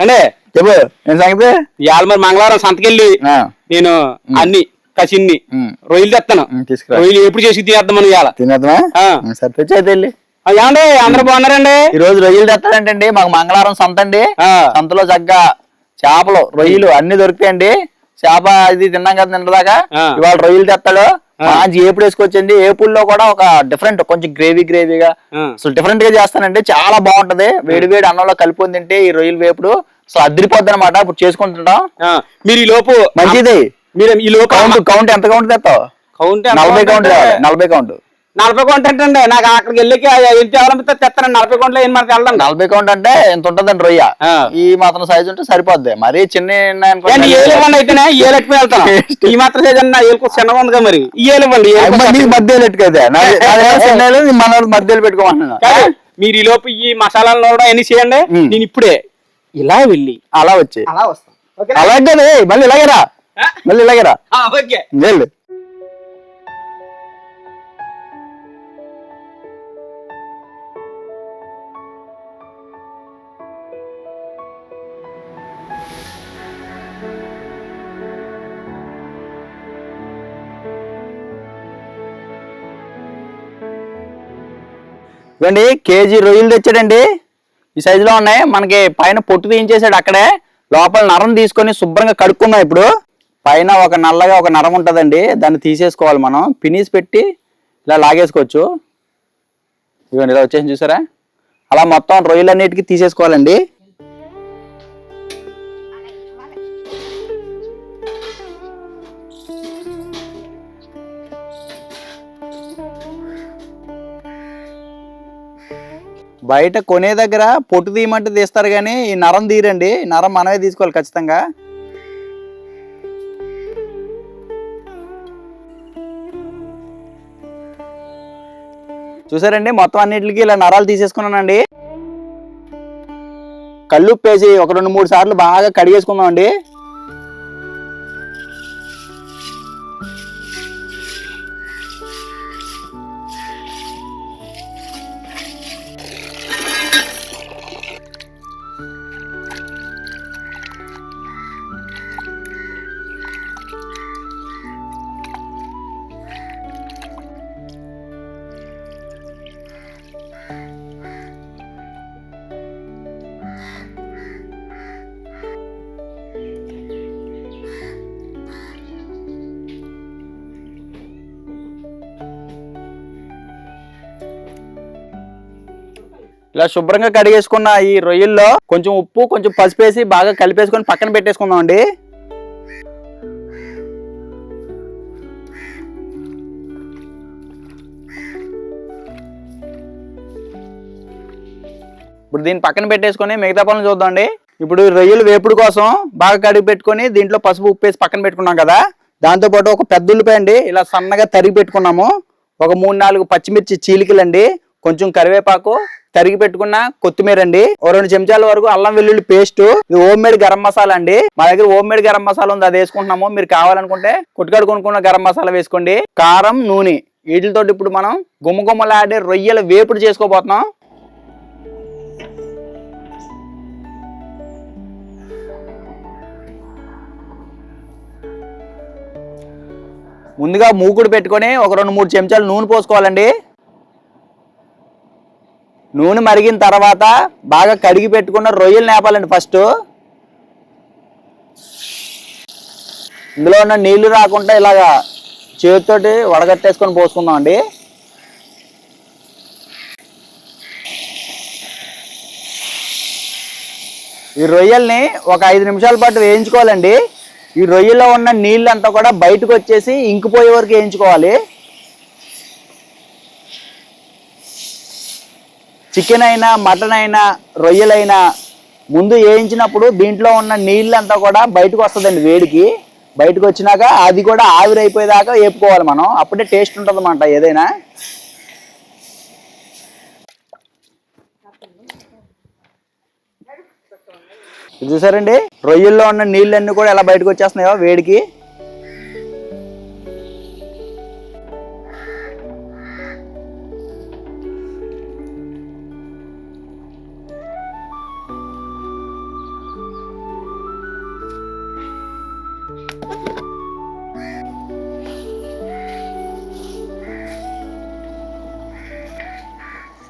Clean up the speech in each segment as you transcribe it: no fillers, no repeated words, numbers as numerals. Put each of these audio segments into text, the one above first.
అంటే చెప్పు ఏం సంగతి. ఇవాళ మరి మంగళవారం సంతకెళ్ళి నేను అన్ని కసిన్ని రొయ్యలు తెస్తాను. రొయ్యలు ఎప్పుడు చేసి తినేద్దాం మనం ఇవాళ. తినేద్దామా? సరే తెచ్చేది వెళ్ళి. ఏమండి అందరూ బాగున్నారండి? ఈ రోజు రొయ్యలు తెస్తాడంటండి. మాకు మంగళవారం సంత అండి. సంతలో చక్కగా చేపలు రొయ్యలు అన్ని దొరుకుతాయండి. చేప ఇది తిన్నాం కదా నిన్నదాకా. ఇవాళ రొయ్యలు తెస్తాడు. మంచి ఏపుడు వేసుకొచ్చండి. ఏపుల్లో కూడా ఒక డిఫరెంట్ కొంచెం గ్రేవీగా అసలు డిఫరెంట్ గా చేస్తానండి. చాలా బాగుంటది. వేడి వేడి అన్నంలో కలిపి తింటే ఈ రొయ్యలు వేపుడు అసలు అదిరిపోద్ది అనమాట. ఇప్పుడు చేసుకుంటుంటాం. మీరు ఈ లోపు మంచిది. మీరు ఈ లోపు కౌంట్ ఎంత కౌంట్ తెస్తావు? Count 40 count. 40 కౌంట్. 40 కౌంట్ అంటే నాకు అక్కడికి వెళ్ళి ఎంత అవలంబితే తెస్తాను. 40 కౌంట్లో ఏం మనకి వెళ్దాం. 40 కౌంట్ అంటే ఎంత ఉంటుందండి రొయ్య. ఈ మాత్రం సైజు ఉంటే సరిపోద్ది. మరీ చిన్న ఏలివ్వండి అయితేనే ఏలెట్టుకుని వెళ్తాను. ఈ మాత్రం సైజు అన్న ఏలుకు చిన్నగా ఉందిగా మరి ఏలివ్వండి. మధ్యలో పెట్టుకోదే మన మధ్యలో పెట్టుకోమంటున్నా. మీరు ఈ లోపు ఈ మసాలాలు నూరడం అన్ని చేయండి. నేను ఇప్పుడే ఇలా వెళ్ళి అలా వచ్చి అలా వస్తాను. అలాగే మళ్ళీ ఇలాగేరా వెళ్ళు. ఇవ్వండి కేజీ రొయ్యలు తెచ్చాడండి. ఈ సైజులో ఉన్నాయి. మనకి పైన పొట్టు తీయించేసాడు. అక్కడే లోపల నరం తీసుకొని శుభ్రంగా కడుక్కున్నాం. ఇప్పుడు పైన ఒక నల్లగా ఒక నరం ఉంటుందండి. దాన్ని తీసేసుకోవాలి మనం. పినీస్ పెట్టి ఇలా లాగేసుకోవచ్చు. ఇవ్వండి ఇలా వచ్చేసి చూసారా. అలా మొత్తం రొయ్యలన్నిటికీ తీసేసుకోవాలండి. బయట కొనే దగ్గర పొట్టు తీయమంటే తీస్తారు కానీ ఈ నరం తీరండి. నరం మనమే తీసుకోవాలి ఖచ్చితంగా. చూసారండి మొత్తం అన్నిటికి ఇలా నరాలు తీసేసుకున్నానండి. కళ్ళుప్పేసి ఒక 2-3 సార్లు బాగా కడిగేసుకుందాం అండి. ఇలా శుభ్రంగా కడిగేసుకున్న ఈ రొయ్యల్లో కొంచెం ఉప్పు కొంచెం పసుపు వేసి బాగా కలిపేసుకొని పక్కన పెట్టేసుకుందాం అండి. ఇప్పుడు దీన్ని పక్కన పెట్టేసుకొని మిగతా పనులు చూద్దామండి. ఇప్పుడు రొయ్యలు వేపుడు కోసం బాగా కడిగి పెట్టుకొని దీంట్లో పసుపు ఉప్పు వేసి పక్కన పెట్టుకున్నాం కదా. దాంతోపాటు ఒక పెద్ద ఉల్లిపాయ అండి ఇలా సన్నగా తరిగి పెట్టుకున్నాము. ఒక 3-4 పచ్చిమిర్చి చీలికలండి. కొంచెం కరివేపాకు, తరిగి పెట్టుకున్న కొత్తిమీర అండి. 2 చెంచాల వరకు అల్లం వెల్లుల్లి పేస్ట్. ఇది హోమ్ మేడ్ గరం మసాలా అండి. మా దగ్గర హోమ్ మేడ్ గరం మసాలా ఉంది, అది వేసుకుంటున్నాము. మీరు కావాలనుకుంటే కొట్టుకాడు కొనుక్కున్న గరం మసాలా వేసుకోండి. కారం, నూనె వీటితో ఇప్పుడు మనం గుమ్మగుమ్మలాడే రొయ్యల వేపుడు చేసుకోబోతున్నాం. ముందుగా మూకుడు పెట్టుకొని ఒక 2-3 చెంచాలు నూనె పోసుకోవాలండి. నూనె మరిగిన తర్వాత బాగా కడిగి పెట్టుకున్న రొయ్యలు నేపాలండి. ఫస్ట్ ఇందులో ఉన్న నీళ్లు రాకుండా ఇలాగా చేతితోటి వడగట్టేసుకొని పోసుకుందాం అండి. ఈ రొయ్యల్ని ఒక 5 నిమిషాల పాటు వేయించుకోవాలండి. ఈ రొయ్యలో ఉన్న నీళ్ళంతా కూడా బయటకు వచ్చేసి ఇంకిపోయే వరకు వేయించుకోవాలి. చికెన్ అయినా మటన్ అయినా రొయ్యలైనా ముందు వేయించినప్పుడు దీంట్లో ఉన్న నీళ్ళంతా కూడా బయటకు వస్తుందండి. వేడికి బయటకు వచ్చినాక అది కూడా ఆవిరైపోయేదాకా వేపుకోవాలి మనం. అప్పుడే టేస్ట్ ఉంటుంది అన్నమాట ఏదైనా. చూసారండి రొయ్యల్లో ఉన్న నీళ్ళన్నీ కూడా ఎలా బయటకు వచ్చేస్తున్నాయో వేడికి.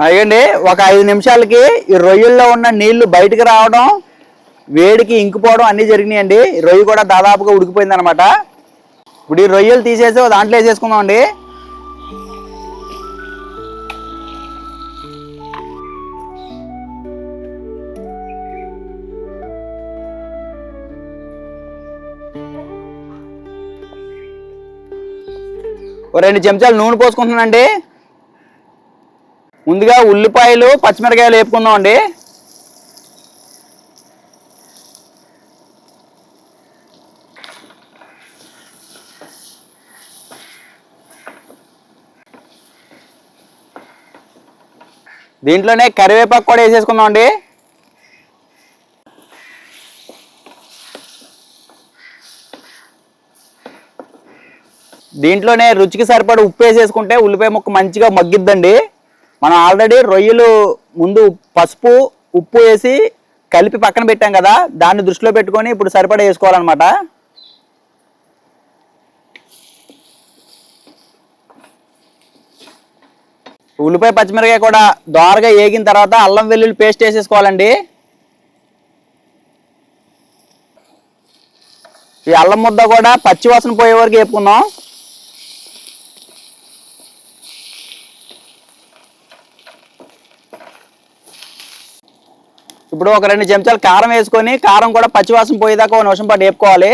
అయ్యండి ఒక 5 నిమిషాలకి ఈ రొయ్యల్లో ఉన్న నీళ్లు బయటకు రావడం, వేడికి ఇంకిపోవడం అన్నీ జరిగినాయండి. రొయ్య కూడా దాదాపుగా ఉడికిపోయింది అనమాట. ఇప్పుడు ఈ రొయ్యలు తీసేసి దాంట్లో వేసేసుకుందాం అండి. ఓ 2 చెంచాలు నూనె పోసుకుంటున్నానండి. ముందుగా ఉల్లిపాయలు పచ్చిమిరకాయలు వేపుకుందాం అండి. దీంట్లోనే కరివేపాకు కూడా వేసేసుకుందాం అండి. దీంట్లోనే రుచికి సరిపడ ఉప్పు వేసేసుకుంటే ఉల్లిపాయ ముక్క మంచిగా మగ్గిద్దండి. మనం ఆల్రెడీ రొయ్యలు ముందు పసుపు ఉప్పు వేసి కలిపి పక్కన పెట్టాం కదా, దాన్ని దృష్టిలో పెట్టుకొని ఇప్పుడు సరిపడా వేసుకోవాలన్నమాట. ఉల్లిపాయ పచ్చిమిరకాయ కూడా దోరగా వేగిన తర్వాత అల్లం వెల్లుల్లి పేస్ట్ వేసేసుకోవాలండి. ఈ అల్లం ముద్ద కూడా పచ్చివాసన పోయే వరకు వేపుకుందాం. ఇప్పుడు ఒక 2 చెంచాలు కారం వేసుకొని కారం కూడా పచ్చివాసన పోయేదాకా 1 నిమిషం పాటు వేపుకోవాలి.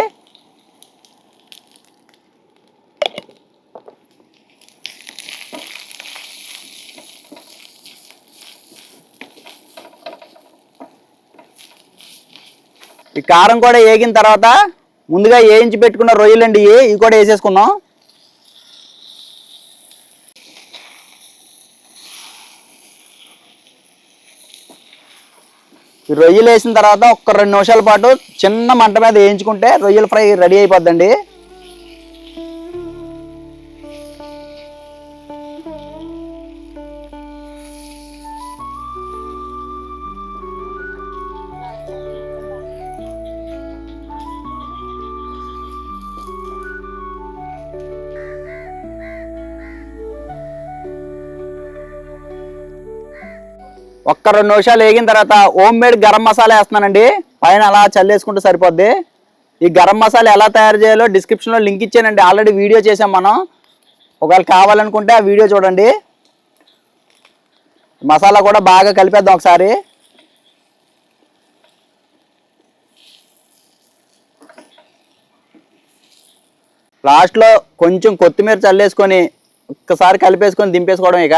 ఈ కారం కూడా వేగిన తర్వాత ముందుగా వేయించి పెట్టుకున్న రొయ్యలండి ఇవి కూడా వేసేసుకుందాం. ఈ రొయ్యలు వేసిన తర్వాత ఒక 2 నిమిషాల పాటు చిన్న మంట మీద వేయించుకుంటే రొయ్యల ఫ్రై రెడీ అయిపోద్దండి. ఒక్క 2 నిమిషాలు వేగిన తర్వాత హోమ్ మేడ్ గరం మసాలా వేస్తున్నానండి. పైన అలా చల్లేసుకుంటే సరిపోద్ది. ఈ గరం మసాలా ఎలా తయారు చేయాలో డిస్క్రిప్షన్లో లింక్ ఇచ్చానండి. ఆల్రెడీ వీడియో చేసాం మనం. ఒకవేళ కావాలనుకుంటే ఆ వీడియో చూడండి. మసాలా కూడా బాగా కలిపేద్దాం ఒకసారి. లాస్ట్లో కొంచెం కొత్తిమీర చల్లేసుకొని ఒక్కసారి కలిపేసుకొని దింపేసుకోవడం. ఇక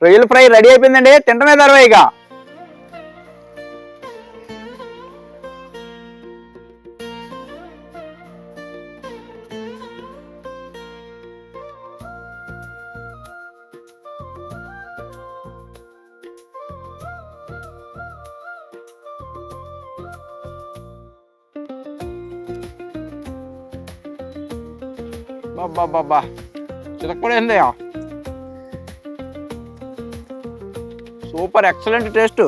రొయ్యల ఫ్రై రెడీ అయిపోయిందండి. తింటమే తర్వాత ఇక బాబా చితక్కడైంది. Super excellent taste.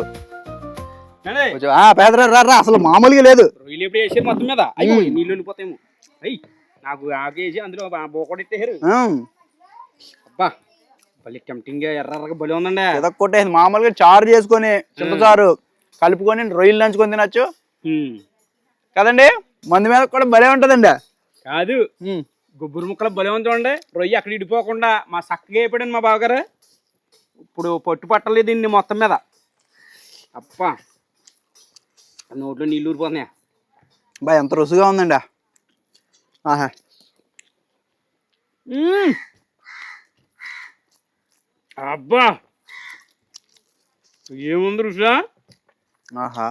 పేదరా అసలు మామూలుగా లేదు. రొయ్యలు ఎప్పుడు వేసారు మొత్తం మీద నీళ్ళు వెళ్ళిపోతాయేమో. అయ్యి నాకు ఆగేసి అందులో బోకొట్టేసారు. అబ్బా భలే టెంప్టింగ్ ఎర్రగా భలే ఉందండి. చితక్కొట్టేసి మామూలుగా చారు చేసుకొని చింతచారు కలుపుకొని రొయ్యలు నంచుకొని తినచ్చు కదండి. మంది మీద కూడా భలే ఉంటదండి. కాదు గుబ్బురు ముక్కలు భలే ఉంది చూడండి. రొయ్య అక్కడ ఇడిపోకుండా మా చక్కగా అయిపోయాడు మా బావగారు. ఇప్పుడు పట్టు పట్టలేదు దీన్ని మొత్తం మీద. అప్పా నోట్లో నీళ్ళు ఊరిపోతున్నాయా. బా ఎంత రుచిగా ఉందండి. ఆహా అబ్బా ఏముంది రుచిగా. ఆహా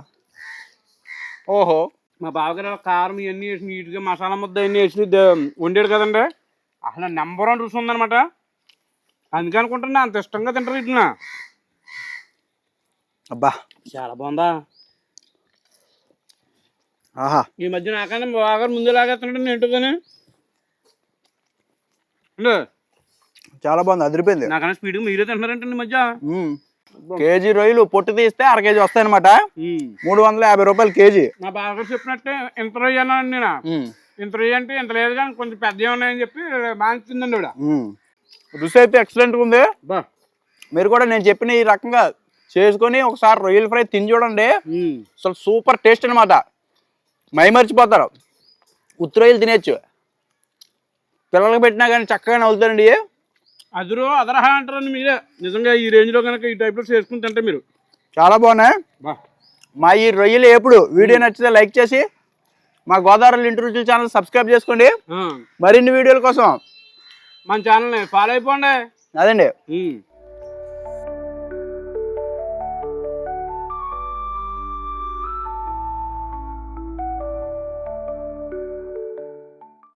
ఓహో మా బావగారు కారం ఇవన్నీ వేసి నీట్గా మసాలా ముద్ద ఇవన్నీ వేసి వండాడు కదండి. అసలు నెంబర్ 1 రుచి ఉందనమాట. అందుకే అనుకుంటున్నా అంత ఇష్టంగా తింటారు వీటిని. అబ్బా చాలా బాగుందా. ఆహా ఈ మధ్య నాకన్నా మా బావగారు ముందు లాగేస్తుంటే ఏంటోగానే చాలా బాగుంది. అదిరిపోయింది. నాకన్నా స్పీడ్గా మీరే తింటున్నారంటే ఈ మధ్య. కేజీ రొయ్యలు పొట్టు తీస్తే అర కేజీ వస్తాయి అనమాట. 350 రూపాయలు కేజీ. మా బాగా చెప్పినట్టే ఇంత రొయ్య అన్నాను నేను. ఇంత రొయ్య అంటే ఇంత లేదు కానీ కొంచెం పెద్దవి ఉన్నాయని చెప్పి మాంచిందండి కూడా. రుచి అయితే ఎక్సలెంట్గా ఉంది. మీరు కూడా నేను చెప్పిన ఈ రకంగా చేసుకొని ఒకసారి రొయ్యల ఫ్రై తిని చూడండి. అసలు సూపర్ టేస్ట్ అనమాట. మైమర్చిపోతారు. ఉత్తి రొయ్యలు తినేచ్చు. పిల్లలకి పెట్టినా కానీ చక్కగా నవ్వుతారండి. అదురు అదరహ అంటారండి మీరే. నిజంగా ఈ రేంజ్లో కనుక ఈ టైప్లో చేసుకుని తింటే మీరు చాలా బాగున్నాయి. మా ఈ రొయ్యలు ఎప్పుడు వీడియో నచ్చితే లైక్ చేసి మా గోదావరి ఇంటి రుచుల ఛానల్ సబ్స్క్రైబ్ చేసుకోండి. మరిన్ని వీడియోల కోసం మన ఛానల్ని ఫాలో అయిపోండి. అదండి.